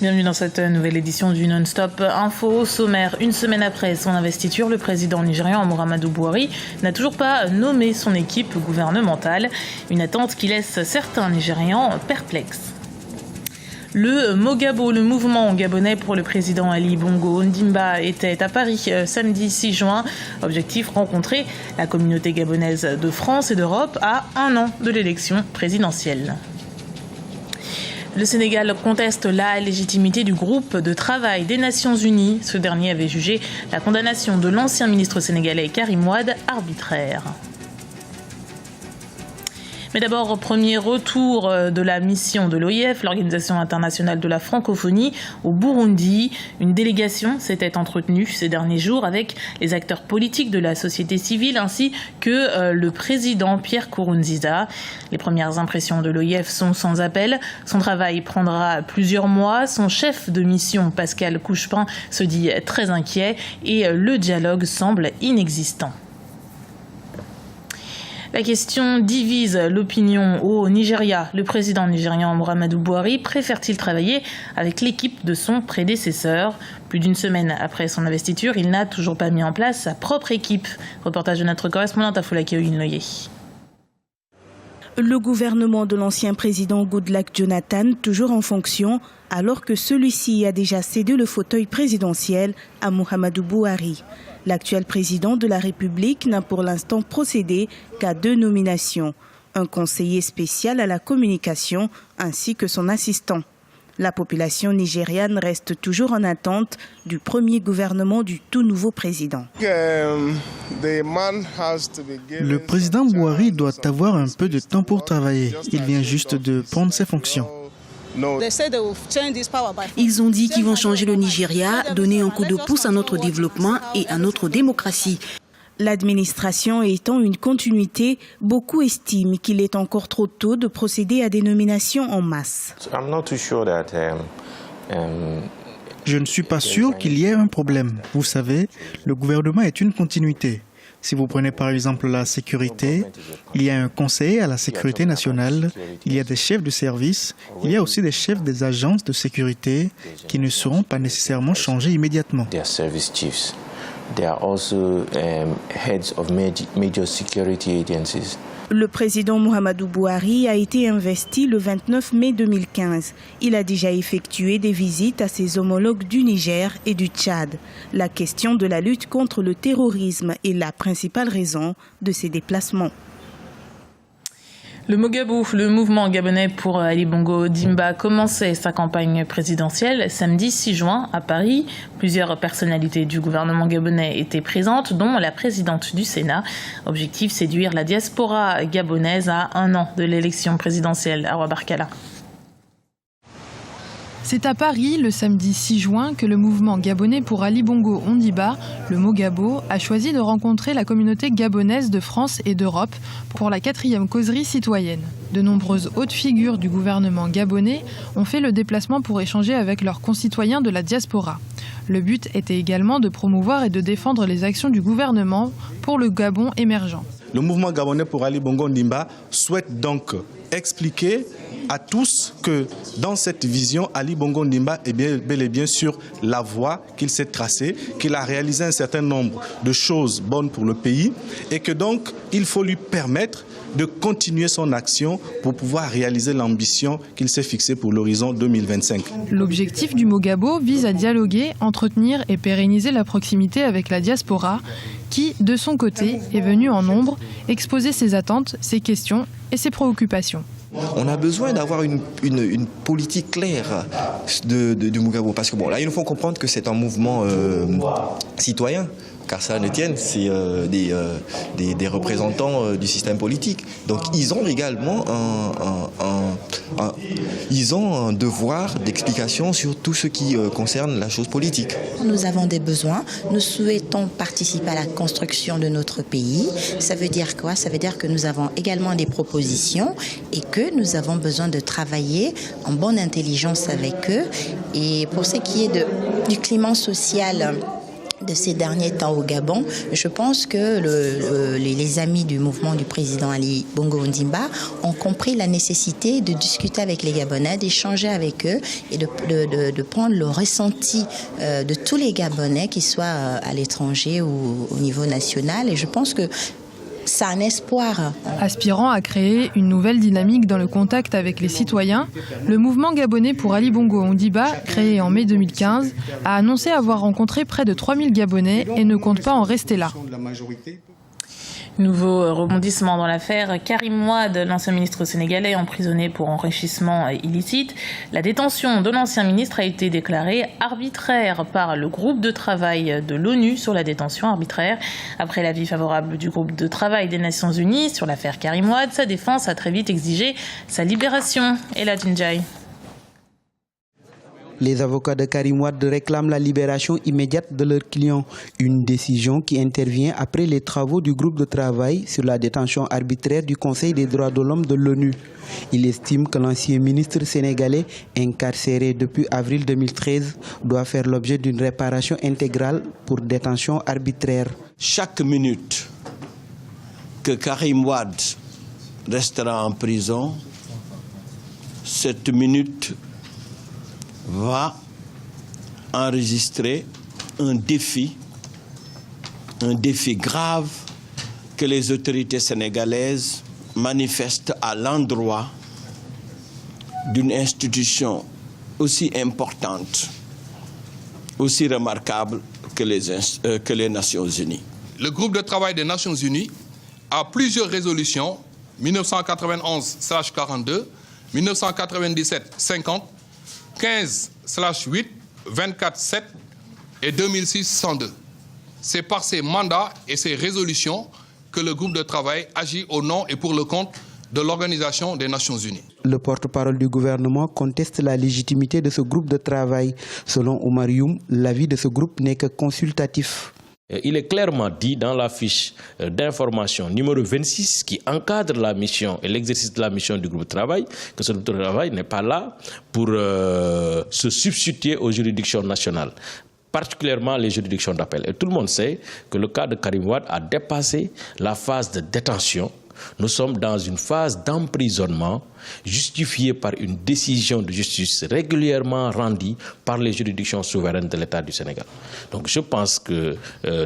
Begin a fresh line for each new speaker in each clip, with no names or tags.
Bienvenue dans cette nouvelle édition du Non-Stop Info. Au sommaire, une semaine après son investiture, le président nigérian Muhammadu Buhari n'a toujours pas nommé son équipe gouvernementale. Une attente qui laisse certains Nigérians perplexes. Le Mogabo, le mouvement gabonais pour le président Ali Bongo Ondimba, était à Paris samedi 6 juin. Objectif, rencontrer la communauté gabonaise de France et d'Europe à un an de l'élection présidentielle. Le Sénégal conteste la légitimité du groupe de travail des Nations Unies. Ce dernier avait jugé la condamnation de l'ancien ministre sénégalais Karim Wade arbitraire. Mais d'abord, premier retour de la mission de l'OIF, l'Organisation internationale de la francophonie, au Burundi. Une délégation s'était entretenue ces derniers jours avec les acteurs politiques de la société civile ainsi que le président Pierre Nkurunziza. Les premières impressions de l'OIF sont sans appel. Son travail prendra plusieurs mois. Son chef de mission, Pascal Couchepin, se dit très inquiet et le dialogue semble inexistant. La question divise l'opinion au Nigeria. Le président nigérian Muhammadu Buhari préfère-t-il travailler avec l'équipe de son prédécesseur ? Plus d'une semaine après son investiture, il n'a toujours pas mis en place sa propre équipe. Reportage de notre correspondante à Folake Oyinloye.
Le gouvernement de l'ancien président Goodluck Jonathan, toujours en fonction, alors que celui-ci a déjà cédé le fauteuil présidentiel à Muhammadu Buhari. L'actuel président de la République n'a pour l'instant procédé qu'à 2 nominations, un conseiller spécial à la communication ainsi que son assistant. La population nigériane reste toujours en attente du premier gouvernement du tout nouveau président.
Le président Buhari doit avoir un peu de temps pour travailler. Il vient juste de prendre ses fonctions.
Ils ont dit qu'ils vont changer le Nigeria, donner un coup de pouce à notre développement et à notre démocratie.
L'administration étant une continuité, beaucoup estiment qu'il est encore trop tôt de procéder à des nominations en masse.
Je ne suis pas sûr qu'il y ait un problème. Vous savez, le gouvernement est une continuité. Si vous prenez par exemple la sécurité, il y a un conseiller à la sécurité nationale, il y a des chefs de service, il y a aussi des chefs des agences de sécurité qui ne seront pas nécessairement changés immédiatement.
Le président Muhammadu Buhari a été investi le 29 mai 2015. Il a déjà effectué des visites à ses homologues du Niger et du Tchad. La question de la lutte contre le terrorisme est la principale raison de ses déplacements.
Le Mogabo, le mouvement gabonais pour Ali Bongo Ondimba, commençait sa campagne présidentielle samedi 6 juin à Paris. Plusieurs personnalités du gouvernement gabonais étaient présentes, dont la présidente du Sénat. Objectif, séduire la diaspora gabonaise à un an de l'élection présidentielle. Awa Barkala.
C'est à Paris, le samedi 6 juin, que le mouvement gabonais pour Ali Bongo Ondimba, le Mogabo, a choisi de rencontrer la communauté gabonaise de France et d'Europe pour la 4e causerie citoyenne. De nombreuses hautes figures du gouvernement gabonais ont fait le déplacement pour échanger avec leurs concitoyens de la diaspora. Le but était également de promouvoir et de défendre les actions du gouvernement pour le Gabon émergent.
Le mouvement gabonais pour Ali Bongo Ondimba souhaite donc expliquer à tous que dans cette vision, Ali Bongo Ondimba est bel et bien sur la voie qu'il s'est tracée, qu'il a réalisé un certain nombre de choses bonnes pour le pays et que donc il faut lui permettre de continuer son action pour pouvoir réaliser l'ambition qu'il s'est fixée pour l'horizon 2025.
L'objectif du Mogabo vise à dialoguer, entretenir et pérenniser la proximité avec la diaspora qui, de son côté, est venue en nombre exposer ses attentes, ses questions et ses préoccupations.
On a besoin d'avoir une politique claire du Mogabo. Parce que bon, là, il nous faut comprendre que c'est un mouvement citoyen. Car ça ne tienne, c'est des représentants du système politique. Donc ils ont également un devoir d'explication sur tout ce qui concerne la chose politique.
Nous avons des besoins, nous souhaitons participer à la construction de notre pays. Ça veut dire quoi? Ça veut dire que nous avons également des propositions et que nous avons besoin de travailler en bonne intelligence avec eux. Et pour ce qui est du climat social de ces derniers temps au Gabon, je pense que les amis du mouvement du président Ali Bongo Ondimba ont compris la nécessité de discuter avec les Gabonais, d'échanger avec eux et de prendre le ressenti de tous les Gabonais, qu'ils soient à l'étranger ou au niveau national. Et je pense que c'est un espoir.
Aspirant à créer une nouvelle dynamique dans le contact avec les citoyens, le mouvement gabonais pour Ali Bongo Ondimba, créé en mai 2015, a annoncé avoir rencontré près de 3000 Gabonais et ne compte pas en rester là.
Nouveau rebondissement dans l'affaire Karim Wade, l'ancien ministre sénégalais emprisonné pour enrichissement illicite. La détention de l'ancien ministre a été déclarée arbitraire par le groupe de travail de l'ONU sur la détention arbitraire. Après l'avis favorable du groupe de travail des Nations Unies sur l'affaire Karim Wade, sa défense a très vite exigé sa libération. Ella Tinjai.
Les avocats de Karim Wade réclament la libération immédiate de leur client, une décision qui intervient après les travaux du groupe de travail sur la détention arbitraire du Conseil des droits de l'homme de l'ONU. Il estime que l'ancien ministre sénégalais, incarcéré depuis avril 2013, doit faire l'objet d'une réparation intégrale pour détention arbitraire.
Chaque minute que Karim Wade restera en prison, cette minute va enregistrer un défi grave que les autorités sénégalaises manifestent à l'endroit d'une institution aussi importante, aussi remarquable que les Nations Unies.
Le groupe de travail des Nations Unies a plusieurs résolutions, 1991/42, 1997/50, 15/8, 24/7 et 2006/102. C'est par ces mandats et ces résolutions que le groupe de travail agit au nom et pour le compte de l'Organisation des Nations Unies.
Le porte-parole du gouvernement conteste la légitimité de ce groupe de travail. Selon Omar Youm, l'avis de ce groupe n'est que consultatif.
Il est clairement dit dans la fiche d'information numéro 26 qui encadre la mission et l'exercice de la mission du groupe de travail que ce groupe de travail n'est pas là pour se substituer aux juridictions nationales, particulièrement les juridictions d'appel. Et tout le monde sait que le cas de Karim Wade a dépassé la phase de détention. Nous sommes dans une phase d'emprisonnement justifiée par une décision de justice régulièrement rendue par les juridictions souveraines de l'État du Sénégal. Donc je pense que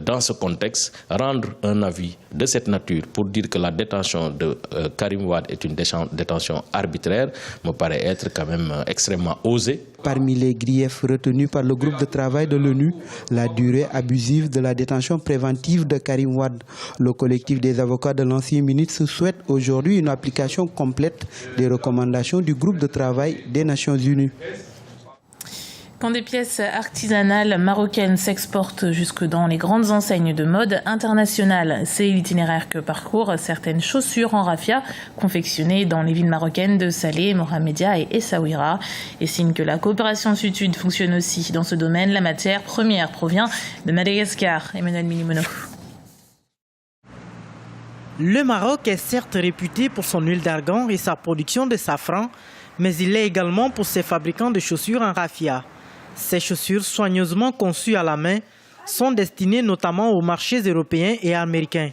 dans ce contexte, rendre un avis de cette nature pour dire que la détention de Karim Wade est une détention arbitraire me paraît être quand même extrêmement osé.
Parmi les griefs retenus par le groupe de travail de l'ONU, la durée abusive de la détention préventive de Karim Wade. Le collectif des avocats de l'ancien ministre souhaite aujourd'hui une application complète des recommandations du groupe de travail des Nations Unies.
Quand des pièces artisanales marocaines s'exportent jusque dans les grandes enseignes de mode internationales, c'est l'itinéraire que parcourent certaines chaussures en raffia confectionnées dans les villes marocaines de Salé, Mohamedia et Essaouira. Et signe que la coopération sud-sud fonctionne aussi dans ce domaine, la matière première provient de Madagascar. Emmanuel Milimono.
Le Maroc est certes réputé pour son huile d'argan et sa production de safran, mais il l'est également pour ses fabricants de chaussures en raffia. Ces chaussures soigneusement conçues à la main sont destinées notamment aux marchés européens et américains.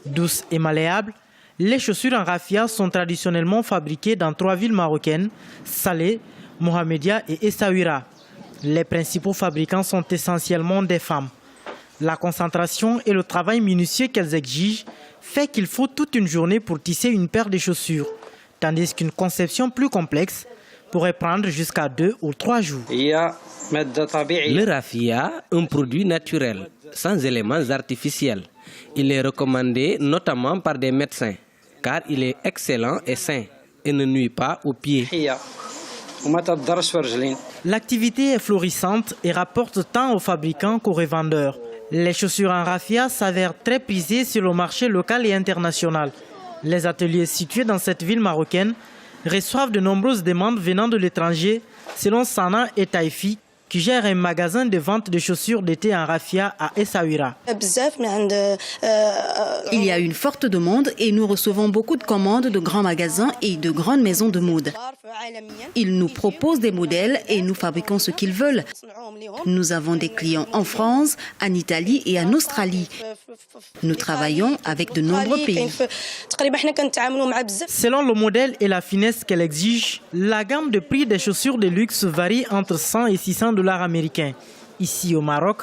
Douces et malléables, les chaussures en raffia sont traditionnellement fabriquées dans 3 villes marocaines, Salé, Mohamedia et Essaouira. Les principaux fabricants sont essentiellement des femmes. La concentration et le travail minutieux qu'elles exigent fait qu'il faut toute une journée pour tisser une paire de chaussures, tandis qu'une conception plus complexe pourrait prendre jusqu'à 2 ou 3 jours.
Le raffia, un produit naturel, sans éléments artificiels. Il est recommandé notamment par des médecins, car il est excellent et sain et ne nuit pas aux pieds.
L'activité est florissante et rapporte tant aux fabricants qu'aux revendeurs. Les chaussures en raffia s'avèrent très prisées sur le marché local et international. Les ateliers situés dans cette ville marocaine reçoivent de nombreuses demandes venant de l'étranger, selon Sana et Taïfi, qui gèrent un magasin de vente de chaussures d'été en raffia à Essaouira.
Il y a une forte demande et nous recevons beaucoup de commandes de grands magasins et de grandes maisons de mode.
Ils nous proposent des modèles et nous fabriquons ce qu'ils veulent. Nous avons des clients en France, en Italie et en Australie. Nous travaillons avec de nombreux pays.
Selon le modèle et la finesse qu'elle exige, la gamme de prix des chaussures de luxe varie entre 100 et 600 $ américains. Ici au Maroc,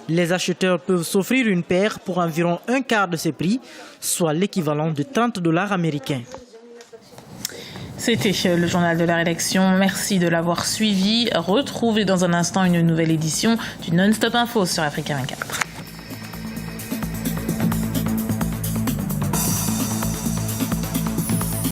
les acheteurs peuvent s'offrir une paire pour environ un quart de ces prix, soit l'équivalent de 30 $ américains.
C'était le journal de la rédaction. Merci de l'avoir suivi. Retrouvez dans un instant une nouvelle édition du Non-Stop Info sur Africa 24.